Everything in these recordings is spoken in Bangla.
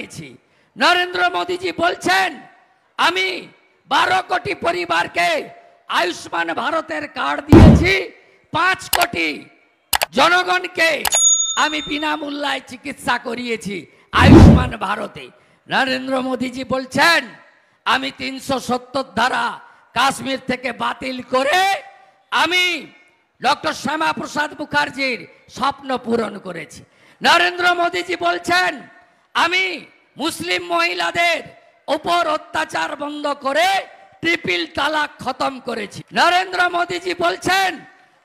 দিয়েছি। নরেন্দ্র মোদীজি বলছেন আমি 12 কোটি পরিবারকে আয়ুষ্মান ভারতের কার্ড দিয়েছি, 5 কোটি জনগণকে আমি বিনামূল্যে চিকিৎসা করিয়েছি আয়ুষ্মান ভারতে। নরেন্দ্র মোদীজি বলছেন আমি 370 ধারা কাশ্মীর থেকে বাতিল করে আমি ডক্টর শ্যামা প্রসাদ মুখার্জির স্বপ্ন পূরণ করেছি। নরেন্দ্র মোদীজি বলছেন আমি মুসলিম মহিলাদের উপর অত্যাচার বন্ধ করে ট্রিপল তালাক খতম করেছি। নরেন্দ্র মোদীজি বলছেন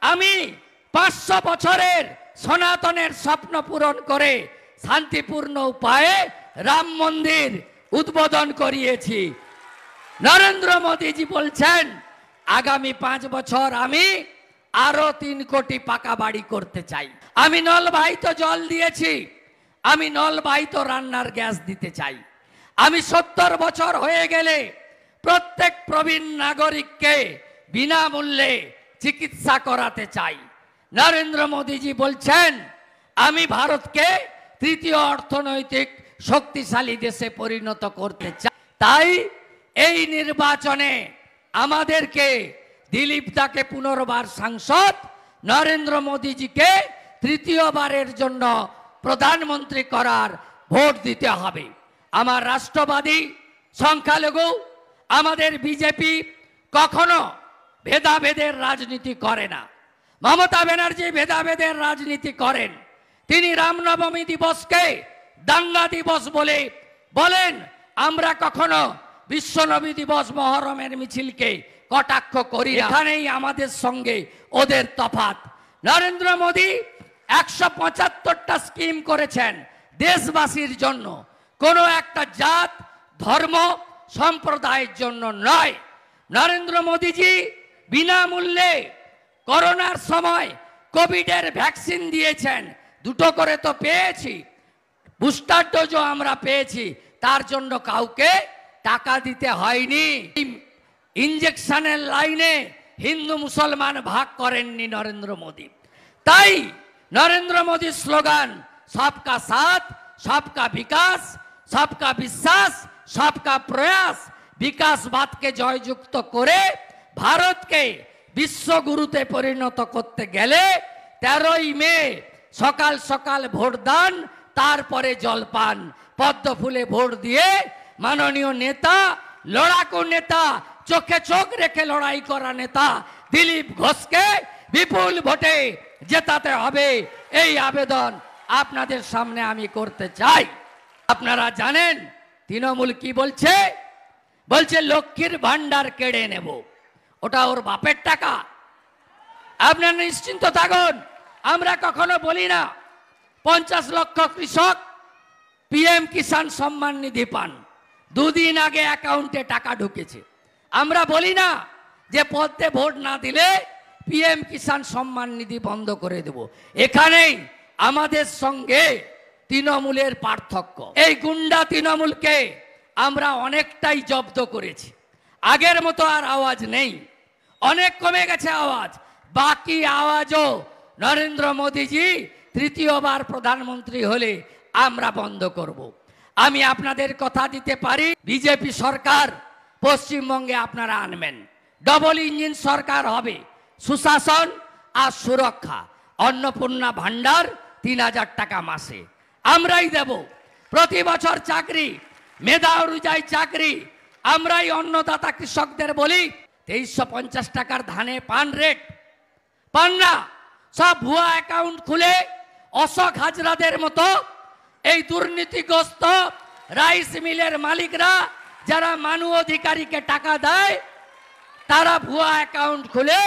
আমি 500 বছরের সনাতনের স্বপ্ন পূরণ করে শান্তিপূর্ণ উপায়ে রাম মন্দির উদ্বোধন করিয়েছি। নরেন্দ্র মোদীজি বলছেন আগামী 5 বছর আমি আরো 3 কোটি পাকা বাড়ি করতে চাই। আমি নলবাহিত জল দিয়েছি, আমি নলবাহিত রান্নার গ্যাস দিতে চাই। আমি 70 বছর হয়ে গেলে প্রত্যেক প্রবীণ নাগরিককে বিনামূল্যে চিকিৎসা করাতে চাই। নরেন্দ্র মোদীজি বলছেন আমি ভারতকে তৃতীয় অর্থনৈতিক শক্তিশালী দেশে পরিণত করতে চাই। তাই এই নির্বাচনে আমাদেরকে দিলীপ দাকে পুনর্বার সাংসদ, নরেন্দ্র মোদীজিকে তৃতীয়বারের জন্য প্রধানমন্ত্রী করার ভোট দিতে হবে। আমার রাষ্ট্রবাদী সংখ্যালঘু আমাদের বিজেপি কখনো ভেদাভেদের রাজনীতি করে না। মমতা ব্যানার্জি ভেদাভেদের রাজনীতি করেন। তিনি রামনবমী দিবসকে দাঙ্গা দিবস বলে বলেন, আমরা কখনো বিশ্বনবী দিবস মহরমের মিছিলকে কটাক্ষ করি। এখানেই আমাদের সঙ্গে ওদের তফাৎ। নরেন্দ্র মোদী 175টা স্কিম করেছেন দেশবাসীর জন্য, কোনো একটা জাত ধর্ম সম্প্রদায়ের জন্য নয়। নরেন্দ্র মোদীজি বিনামূল্যে করোনার সময় কোভিডের ভ্যাকসিন দিয়েছেন, 2টো করে তো পেয়েছি, বুস্টার ডোজও আমরা পেয়েছি, তার জন্য কাউকে টাকা দিতে হয়নি। ইঞ্জেকশনের লাইনে হিন্দু মুসলমান ভাগ করেননি নরেন্দ্র মোদী। তাই নরেন্দ্র মোদীর স্লোগান সবকা সাথ, সবকা বিকাশ, সবকা বিশ্বাস, সবকা প্রয়াস, বিকাশবাদকে জয়যুক্ত করে ভারতকে বিশ্বগুরুতে পরিণত করতে গেলে 13ই মে সকাল সকাল ভোটদান, তারপরে জলপান, পদ্ম ফুলে ভোট দিয়ে মাননীয় নেতা, লড়াকু নেতা, চোখে চোখ রেখে লড়াই করা নেতা দিলীপ ঘোষকে বিপুল ভোটে জেতাতে হবে। এই আবেদন আপনাদের সামনে আমি করতে চাই। আপনারা জানেন তৃণমূল কি বলছে? বলছে লক্ষ্মীর ভান্ডার কেড়ে নেব, ওটা ওর বাপের টাকা। আপনারা নিশ্চিন্ত থাকুন, আমরা কখনো বলি না 50 লক্ষ কৃষক পিএম কিষাণ সম্মান নিধি পান, 2 দিন আগে অ্যাকাউন্টে টাকা ঢুকেছে। আমরা বলি না যে পদ্মে ভোট না দিলে পিএম কিষাণ সম্মান নিধি বন্ধ করে দেব। এখানেই আমাদের সঙ্গে তৃণমূলের পার্থক্য। এই গুন্ডা তৃণমূলকে আমরা অনেকটাই জব্দ করেছি, আগের মতো আর আওয়াজ নেই, অনেক কমে গেছে আওয়াজ। বাকি আওয়াজও নরেন্দ্র মোদীজি তৃতীয়বার প্রধানমন্ত্রী হলে আমরা বন্ধ করব। আমি আপনাদের কথা দিতে পারি, বিজেপি সরকার পশ্চিমবঙ্গে আপনারা আনবেন, ডবল ইঞ্জিন সরকার হবে, সুশাসন আর সুরক্ষা, অন্নপূর্ণা ভান্ডার 3000 টাকা মাসে আমরাই দেব, প্রতি বছর চাকরি, মেধা অনুযায়ী চাকরি আমরাই অন্নদাতা কৃষকদের বলি। 2350 টাকার ধানে পান রেট পান না, সব ভুয়া অ্যাকাউন্ট খুলে অশোক হাজরাদের মতো এই দুর্নীতিগ্রস্ত রাইস মিলের মালিকরা যারা মানু অধিকারীকে টাকা দেয়, তারা ভুয়া অ্যাকাউন্ট খুলে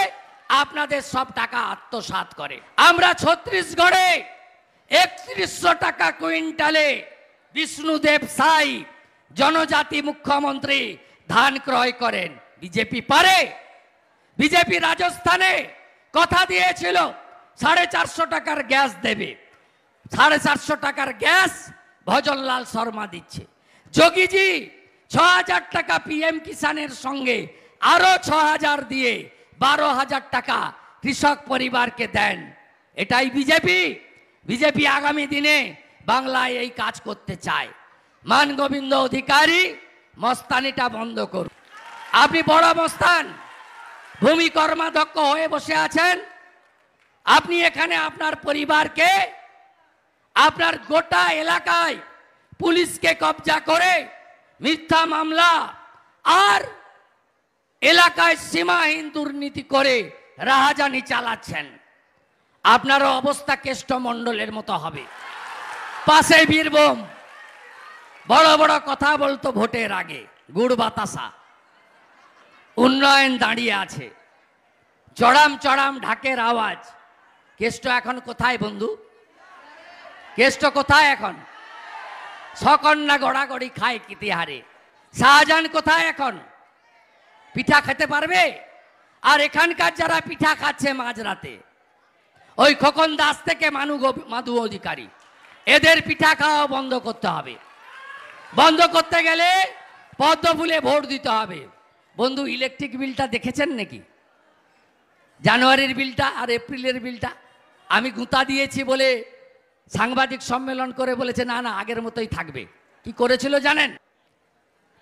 আপনাদের সব টাকা আত্মসাৎ করে। আমরা ছত্তিশগড়ে 3100 টাকা কুইন্টালে বিষ্ণুদেব সাই জনজাতি মুখ্যমন্ত্রী ধান ক্রয় করেন। বিজেপি পারে? বিজেপি রাজস্থানে কথা দিয়েছিল 450 টাকার গ্যাস দেবে, 450 টাকার গ্যাস ভজনলাল শর্মা দিচ্ছে। যোগীজি 6000 টাকা পিএম কিষাণের সঙ্গে আরো 6000 দিয়ে 12000 টাকা কৃষক পরিবারকে দেন। এটাই বিজেপি। বিজেপি আগামী দিনে বাংলায় এই কাজ করতে চায়। মান গোবিন্দ অধিকারী মস্তানিটা বন্ধ করুন। আপনি বড় মস্তান, ভূমি কর্মাধ্যক্ষ হয়ে বসে আছেন। আপনি এখানে আপনার পরিবারকে, আপনার গোটা এলাকায় পুলিশকে কবজা করে মিথ্যা মামলা আর এলাকায় সীমাহীন দুর্নীতি করে রাহাজানি চালাচ্ছেন। আপনারও অবস্থা কেষ্টমণ্ডলের মতো হবে। পাশে বীরভূম, বড় বড় কথা বলতো ভোটের আগে, গুড় বাতাসা, উন্নয়ন দাঁড়িয়ে আছে, চড়াম চড়াম ঢাকের আওয়াজ। কেষ্ট এখন কোথায় বন্ধু? কেষ্ট কোথায় এখন? সকন্যা গড়াগড়ি খায় কিতিহারে। শাহজাহান কোথায় এখন? পিঠা খেতে পারবে? আর এখানকার যারা পিঠা খাচ্ছে মাঝরাতে, ওই খোকন দাস থেকে মাধু অধিকারী, এদের পিঠা খাওয়া বন্ধ করতে হবে। বন্ধ করতে গেলে পদ্ম ফুলে ভোট দিতে হবে। বন্ধু, ইলেকট্রিক বিলটা দেখেছেন নাকি? জানুয়ারির বিলটা আর এপ্রিলের বিলটা আমি গুঁতা দিয়েছি বলে সাংবাদিক সম্মেলন করে বলেছে না না আগের মতোই থাকবে। কি করেছিল জানেন?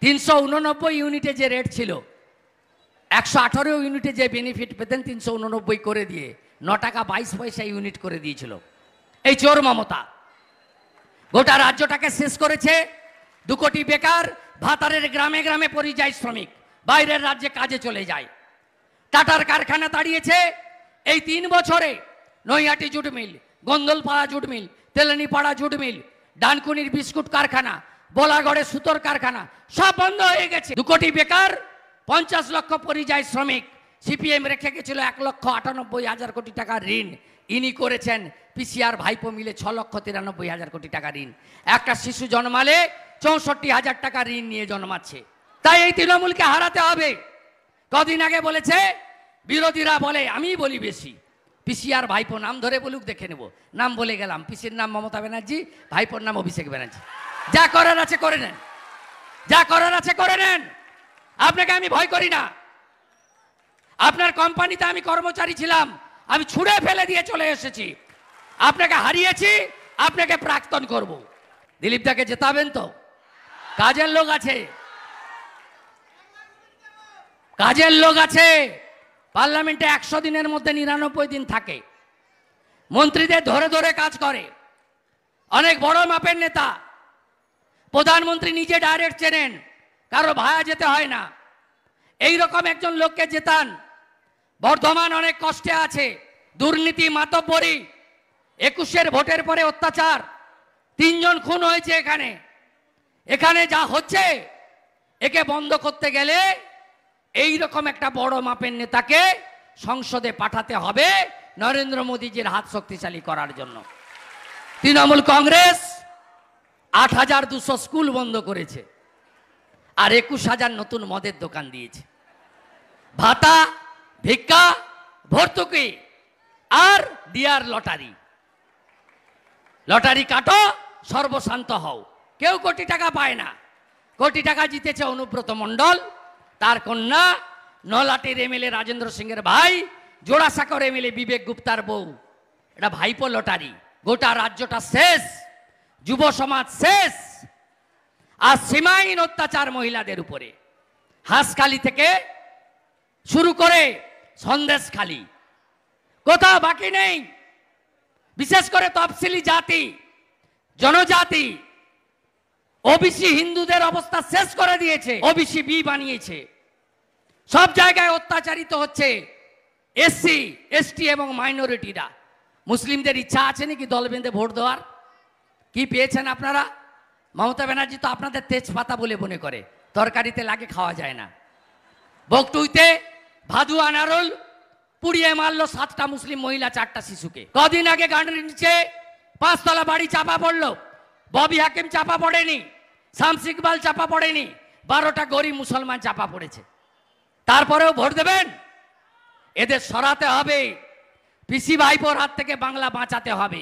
389 ইউনিটে যে রেট ছিল, 118 ইউনিটে যে বেনিফিট পেতেন 389 করে দিয়ে 9 টাকা 22 পয়সা ইউনিট করে দিয়েছিল এই চোর মমতা। গোটা রাজ্যটাকে শেষ করেছে। 2 কোটি বেকার, ভাতারের গ্রামে গ্রামে পরিযায়ী শ্রমিক বাইরের রাজ্যে কাজে চলে যায়। টাটার কারখানা দাঁড়িয়েছে এই 3 বছরে। Naihati jute mill, Gondalpara jute mill, Telinipara jute mill, ডানকুনির বিস্কুট কারখানা, বোলাগড়ে সুতোর কারখানা সব বন্ধ হয়ে গেছে। 2 কোটি বেকার, 50 লক্ষ পরিযায়ী শ্রমিক। সিপিএম রেখে গেছিল 1,98,000 কোটি টাকার ঋণ। ইনি করেছেন পিসিআর ভাইপো মিলে 6,93,000 কোটি টাকা ঋণ। একটা শিশু জন্মালে 64,000 টাকা ঋণ নিয়ে জন্মাচ্ছে। তাই এই তৃণমূলকে হারাতে হবে। কদিন আগে বলেছে, বিরোধীরা বলে, আমি বলি বেশি, পিসিআর ভাইপো নাম ধরে বলুক, দেখে নেব। নাম বলে গেলাম, পিসির নাম মমতা ব্যানার্জি, ভাইপোর নাম অভিষেক ব্যানার্জি। যা করার আছে করে নেন, যা করার আছে করে নেন। আপনাকে আমি ভয় করি না। আপনার কোম্পানিতে আমি কর্মচারী ছিলাম, আমি ছুঁড়ে ফেলে দিয়ে চলে এসেছি। আপনাকে হারিয়েছি, আপনাকে প্রাক্তন করব। দিলীপদাকে জেতাবেন তো? কাজের লোক আছে, কাজের লোক আছে। পার্লামেন্টে 100 দিনের মধ্যে 99 দিন থাকে। মন্ত্রীদের ধরে ধরে কাজ করে। অনেক বড় মাপের নেতা। প্রধানমন্ত্রী নিজে ডাইরেক্ট চেনেন, কারো ভায়া যেতে হয় না। এই রকম একজন লোককে জেতান। বর্ধমান অনেক কষ্টে আছে, দুর্নীতি, মাতব্বরি, 21-এর ভোটের পরে অত্যাচার, 3 জন খুন হয়েছে এখানে। এখানে যা হচ্ছে একে বন্ধ করতে গেলে এই রকম একটা বড় মাপের নেতাকে সংসদে পাঠাতে হবে নরেন্দ্র মোদীজির হাত শক্তিশালী করার জন্য। তৃণমূল কংগ্রেস 8,200 স্কুল বন্ধ করেছে আর 21,000 নতুন মদের দোকান দিয়েছে। ভাতা, ভিক্ষা, ভর্তুকি আর ডিয়ার লটারি। লটারি কাটো, সর্বশান্ত হও। কেউ কোটি টাকা পায় না। কোটি টাকা জিতেছে অনুব্রত মণ্ডল, তার কন্যা, নলাটির এমএলএ রাজেন্দ্র সিংয়ের ভাই, জোড়াসাঁকর এমএলএ বিবেক গুপ্তার বউ। এটা ভাইপো লটারি। গোটা রাজ্যটা শেষ, যুব সমাজ শেষ। আর সীমাহীন অত্যাচার মহিলাদের উপরে। হাঁসখালি থেকে শুরু করে সন্দেশখালি, কোথাও বাকি নেই। বিশেষ করে তফসিলি জাতি, জনজাতি, ওবিসি হিন্দুদের অবস্থা শেষ করে দিয়েছে। ওবিসি বি বানিয়েছে। সব জায়গায় অত্যাচারিত হচ্ছে এসসি, এসটি এবং মাইনরিটিরা। মুসলিমদের ইচ্ছা আছে নাকি দল বেঁধে ভোট দেওয়ার? কি পেয়েছেন আপনারা? মমতা ব্যানার্জি তো আপনাদের তেজপাতা বলে মনে করে, তরকারিতে লাগে, খাওয়া যায় না। বকটুইতে ভাদু আনারুল পুড়িয়ে মারলো 7টা মুসলিম মহিলা, 4টা শিশুকে। কদিন আগে গাড়ির নিচে 5 তলা বাড়ি চাপা পড়লো। ববি হাকিম চাপা পড়েনি, শামস ইকবাল চাপা পড়েনি, 12টা গরিব মুসলমান চাপা পড়েছে। তারপরেও ভোট দেবেন? এদের সরাতে হবে। পিসি ভাইপোর হাত থেকে বাংলা বাঁচাতে হবে।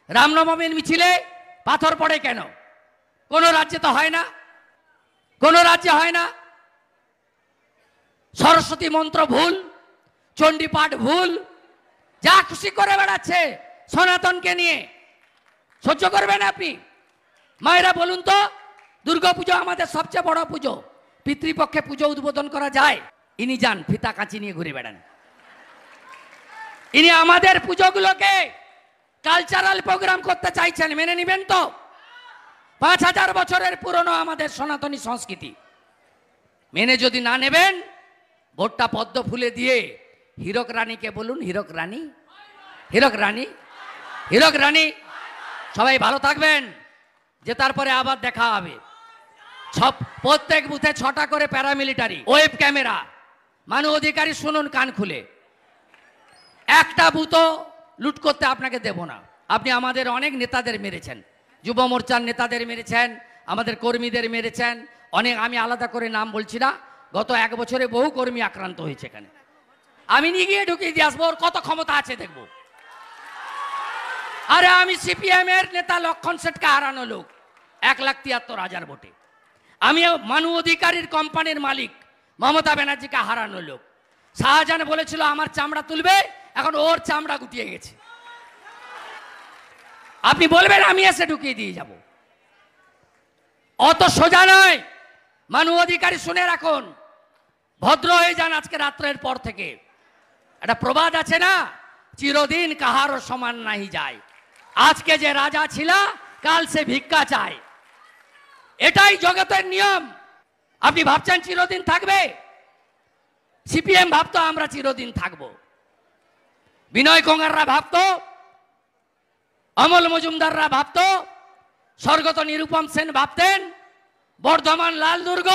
রামনবমীর মিছিলে পাথর পড়ে কেন? কোন রাজ্যে তো হয় না, কোন রাজ্যে হয় না। সরস্বতী মন্ত্র ভুল, চণ্ডীপাঠ ভুল, যা খুশি করে বেড়াচ্ছে সনাতনকে নিয়ে। সহ্য করবেন আপনি? মায়েরা বলুন তো, দুর্গাপুজো আমাদের সবচেয়ে বড় পুজো, পিতৃপক্ষে পুজো উদ্বোধন করা যায়। ইনি যান ফিতা কাঁচি নিয়ে ঘুরে বেড়ান। ইনি আমাদের পুজোগুলোকে কালচারাল প্রোগ্রাম করতে চাইছেন, মেনে নেবেন তো? 5000 বছরের পুরনো আমাদের সনাতনী সংস্কৃতি মেনে যদি না নেবেন, ভোটটা পদ্ম ফুলে দিয়ে হীরক রানীকে বলুন, হীরক রানী, হীরক রানী, হীরক রানী। সবাই ভালো থাকবেন, যে তারপরে আবার দেখা হবে। প্রত্যেক বুথে 6টা করে প্যারামিলিটারি, ওয়েব ক্যামেরা। মানু অধিকারী শুনুন কান খুলে, একটা বুথও লুট করতে আপনাকে দেব না। আপনি আমাদের অনেক নেতাদের মেরেছেন, যুব মোর্চার নেতাদের মেরেছেন, আমাদের কর্মীদের মেরেছেন অনেক। আমি আলাদা করে নাম বলছি না, গত 1 বছরে বহু কর্মী আক্রান্ত হয়েছে এখানে। আমি নিয়ে গিয়ে ঢুকিয়ে দিয়ে আসবো, ওর কত ক্ষমতা আছে দেখবো। আরে আমি সিপিএম এর নেতা লক্ষণ শেঠকে হারানো লোক 1,73,000 ভোটে। আমি মানু অধিকারীর কোম্পানির মালিক মমতা ব্যানার্জিকে হারানো লোক। শাহজাহান বলেছিল আমার চামড়া তুলবে, এখন ওর চামড়া গুটিয়ে গেছে। আপনি বলবেন আমি এসে ঢুকিয়ে দিয়ে যাব, অত সোজা নয়। মানু অধিকারী শুনে রাখুন, ভদ্র হয়ে যান আজকে রাত্রের পর থেকে। একটা প্রবাদ আছে না, চিরদিন কাহারও সমান নাহি যায়। আজকে যে রাজা ছিল, কাল সে ভিক্ষা চায়, এটাই জগতের নিয়ম। আপনি ভাবছেন চিরদিন থাকবে? সিপিএম ভাবতো আমরা চিরদিন থাকব, বিনয় কঙ্গাররা ভাবতো, অমল মজুমদাররা ভাবতো, স্বর্গত নিরুপম সেন ভাবতেন, বর্ধমান লাল দুর্গ,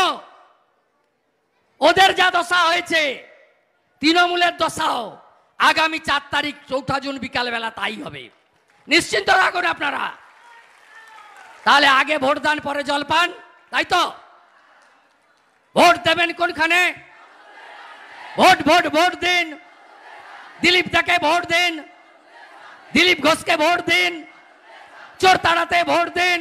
ওদের যা দশা হয়েছে, তৃণমূলের দশাও আগামী 4 তারিখ 4 জুন বিকালবেলা তাই হবে। নিশ্চিন্ত রাখুন আপনারা। তাহলে আগে ভোট দান পরে জলপান, তাই তো? ভোট দেবেন কোনখানে? ভোট ভোট ভোট দিন, দিলীপ দাকে ভোট দিন, দিলীপ ঘোষকে ভোট দিন, চোর তাড়াতে ভোট দিন।